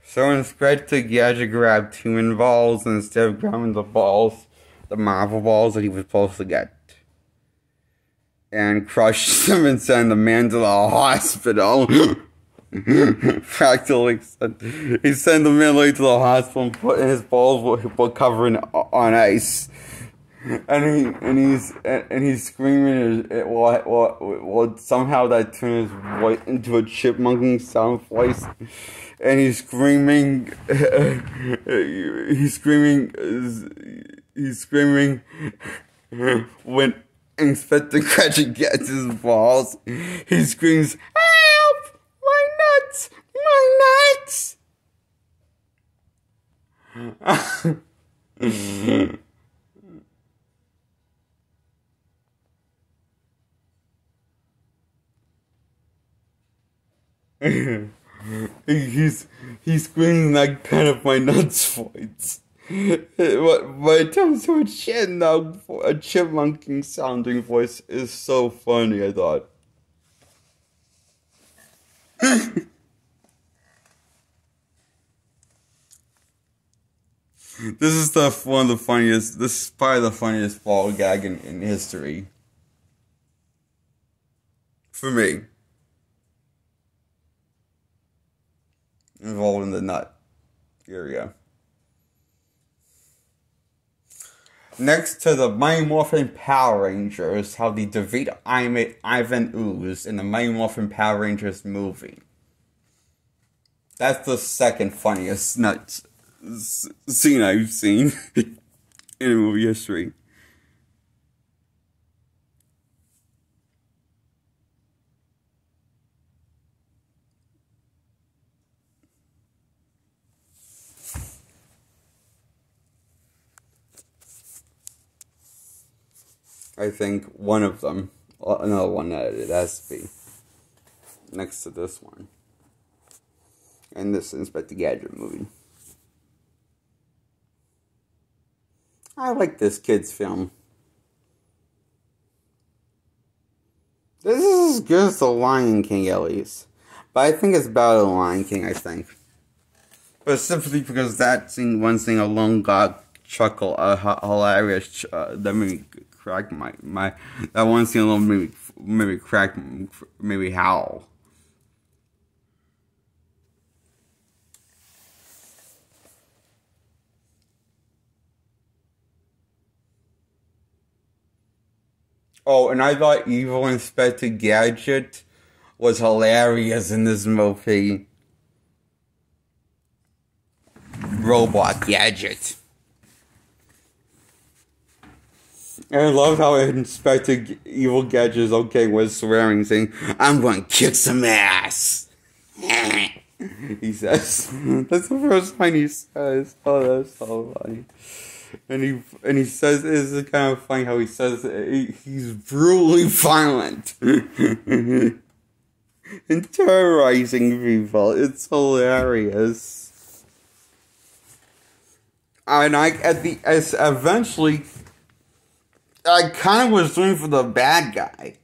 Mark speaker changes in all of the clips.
Speaker 1: So instead to Gadget grabbed human balls instead of grabbing the Marvel balls that he was supposed to get. And crushed them and sent the man to the hospital. Practically, he sent the man to the hospital and put his balls were covered on ice. And he's screaming. Well, somehow that turned his voice into a chipmunking sound voice, and he's screaming. He's screaming when Inspector Gadget gets his balls. He screams, "Help! My nuts! My nuts!" he's screaming that kind of my nuts voice. But it comes to a chipmunking sounding voice is so funny, I thought. This is one of the funniest. This is probably the funniest ball gag in history. For me. Involved in the nut area. Next to the Mighty Morphin Power Rangers, how they defeat Ivan Ooze in the Mighty Morphin Power Rangers movie. That's the second funniest nut scene I've seen in movie history. I think one of them, another one that it has to be, next to this one, and this Inspector Gadget movie. I like this kids film. This is as good as The Lion King, at least. But I think it's better than The Lion King, I think. But simply because that scene, one thing alone got chuckle, hilarious, that made me crack my that one scene alone made me crack, made me howl. Oh, and I thought Evil Inspector Gadget was hilarious in this movie. Robot Gadget. And I love how Inspector Evil Gadget is okay with swearing, saying, "I'm going to kick some ass." He says. That's the first line he says. Oh, that's so funny. And he says, it's kind of funny how he says he's brutally violent and terrorizing people. It's hilarious. And eventually, I kind of was rooting for the bad guy,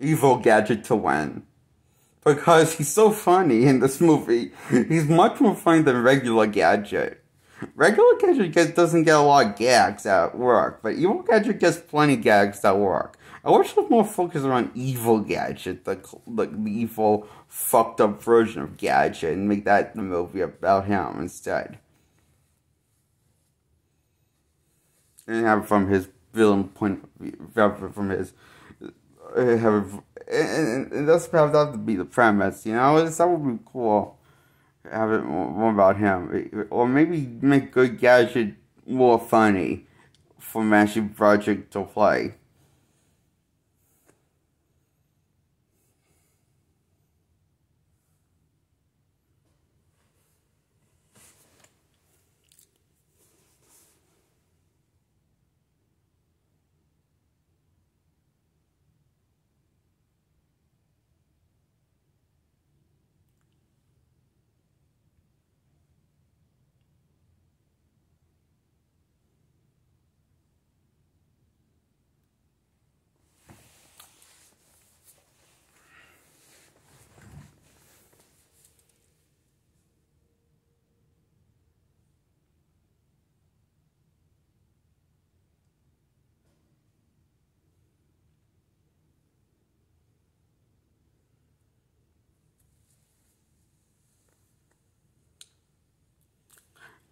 Speaker 1: Evil Gadget, to win. Because he's so funny in this movie. He's much more funny than regular Gadget. Regular Gadget doesn't get a lot of gags at work, but Evil Gadget gets plenty of gags at work. I wish there was more focus around Evil Gadget, the evil, fucked up version of Gadget, and make that the movie about him instead. And have it from his villain point of view, from his, and that's perhaps that would be the premise, you know? That would be cool. Have it more about him, or maybe make Good Gadget more funny for Master Project to play.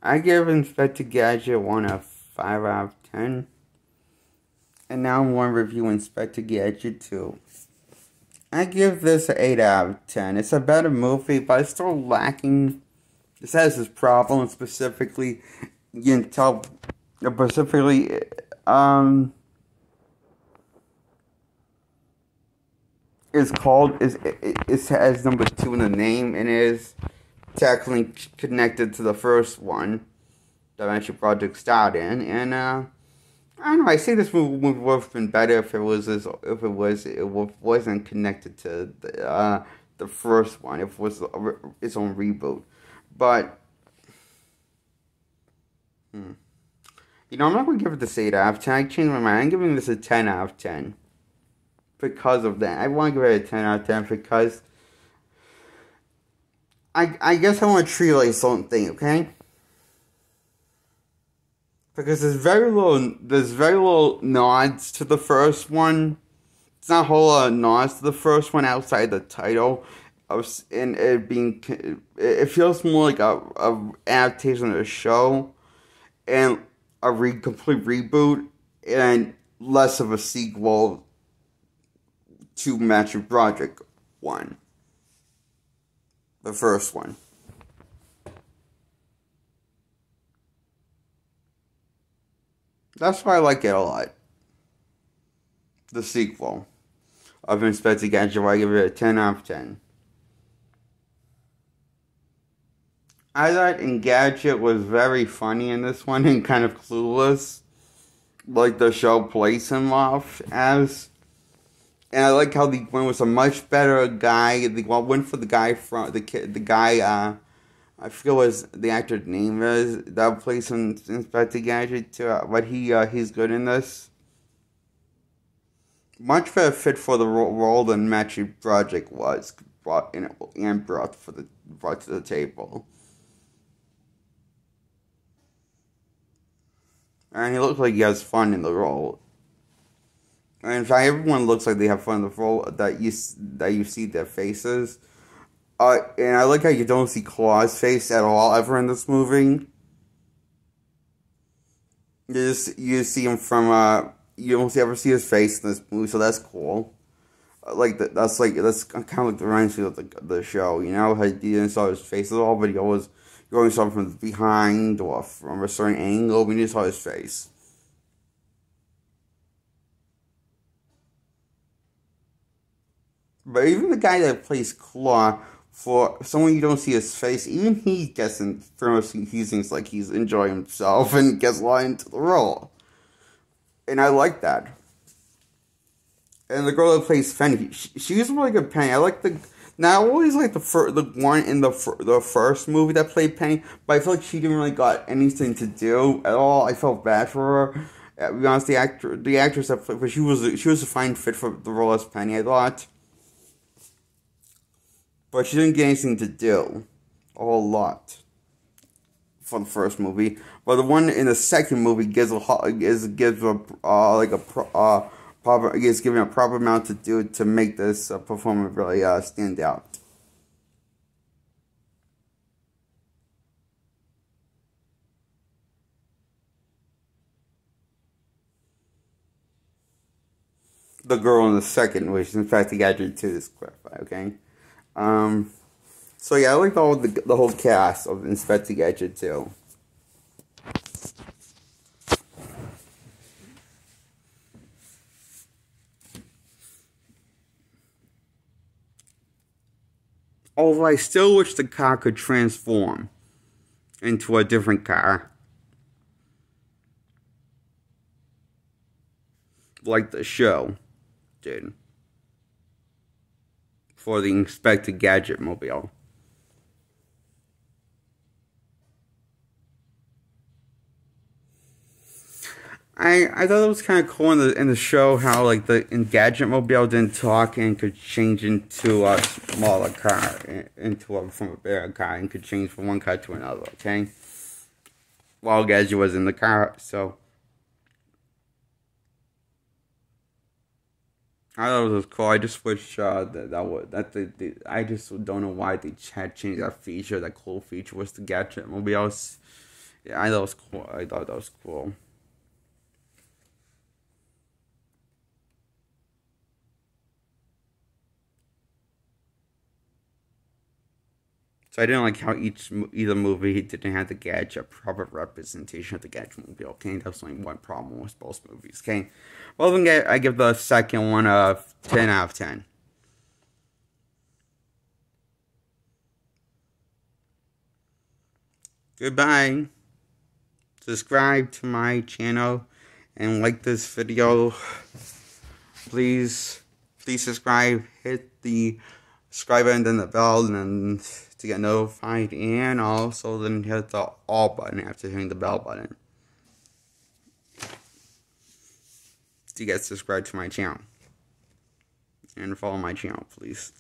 Speaker 1: I give Inspector Gadget 1 a 5 out of 10. And now I'm going to review Inspector Gadget 2. I give this an 8 out of 10. It's a better movie, but it's still lacking. This has its problems specifically. You can tell specifically, it's called, it has number 2 in the name, and is technically connected to the first one that Mansion Project started in, and I don't know. I think this movie would have been better if it wasn't connected to the first one. If it was its own reboot, but you know, I'm not gonna give it this 8 out of 10. I changed my mind. I'm giving this a 10 out of 10 because of that. I want to give it a 10 out of 10 because I guess I want to treat it like something, okay? Because there's very little nods to the first one. It's not a whole lot of nods to the first one outside the title. And it feels more like a adaptation of a show and a complete reboot and less of a sequel to Mansion Project 1. The first one. That's why I like it a lot. The sequel of Inspector Gadget, I give it a 10 out of 10. I thought Gadget was very funny in this one and kind of clueless, like the show plays him off as. And I like how the one was a much better guy. The one went for the guy from the guy. I forget what the actor's name is that plays Inspector Gadget too. But he's good in this. Much better fit for the role than Mansion Project was brought to the table. And he looks like he has fun in the role. And in fact, everyone looks like they have fun in the role that you see their faces. And I like how you don't see Claw's face at all ever in this movie. You see him from you don't ever see his face in this movie, so that's cool. That's kind of like the reminds me of the show, you know, how you didn't saw his face at all, but you always saw him from behind or from a certain angle, but you just saw his face. But even the guy that plays Claw, for someone you don't see his face, even he gets in first, he seems like he's enjoying himself and gets a lot into the role. And I like that. And the girl that plays Penny, she's a really good Penny. I like now I always like the one in the first movie that played Penny, but I feel like she didn't really got anything to do at all. I felt bad for her. To be honest, the actress that played, but she was a fine fit for the role as Penny, I thought. But she didn't get anything to do a whole lot for the first movie. But the one in the second movie is given a proper amount to do to make this performance really stand out. The girl in the second, which in fact the Gadget 2 is clarified, okay? So yeah, I like the whole cast of Inspector Gadget 2. Although I still wish the car could transform into a different car. Like the show did. For the Inspector Gadget mobile. I thought it was kind of cool in the show how like the Gadget mobile didn't talk and could change into a smaller car from a bigger car and could change from one car to another. Okay, while Gadget was in the car, so I thought it was cool. I just wish I just don't know why they had changed that feature. That cool feature was the Gadget mobiles Yeah, I thought it was cool. I thought that was cool. So I didn't like how either movie didn't have the Gadget proper representation of the Gadget movie. Okay, that's only one problem with both movies. Okay, well then I give the second one a 10 out of 10. Goodbye. Subscribe to my channel and like this video. Please subscribe. Hit the subscribe button and the bell and to get notified, and also then hit the all button after hitting the bell button to get subscribed to my channel and follow my channel, please.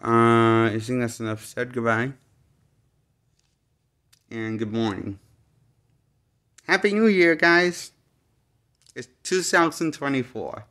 Speaker 1: I think that's enough said. Goodbye and good morning. Happy New Year, guys. It's 2024.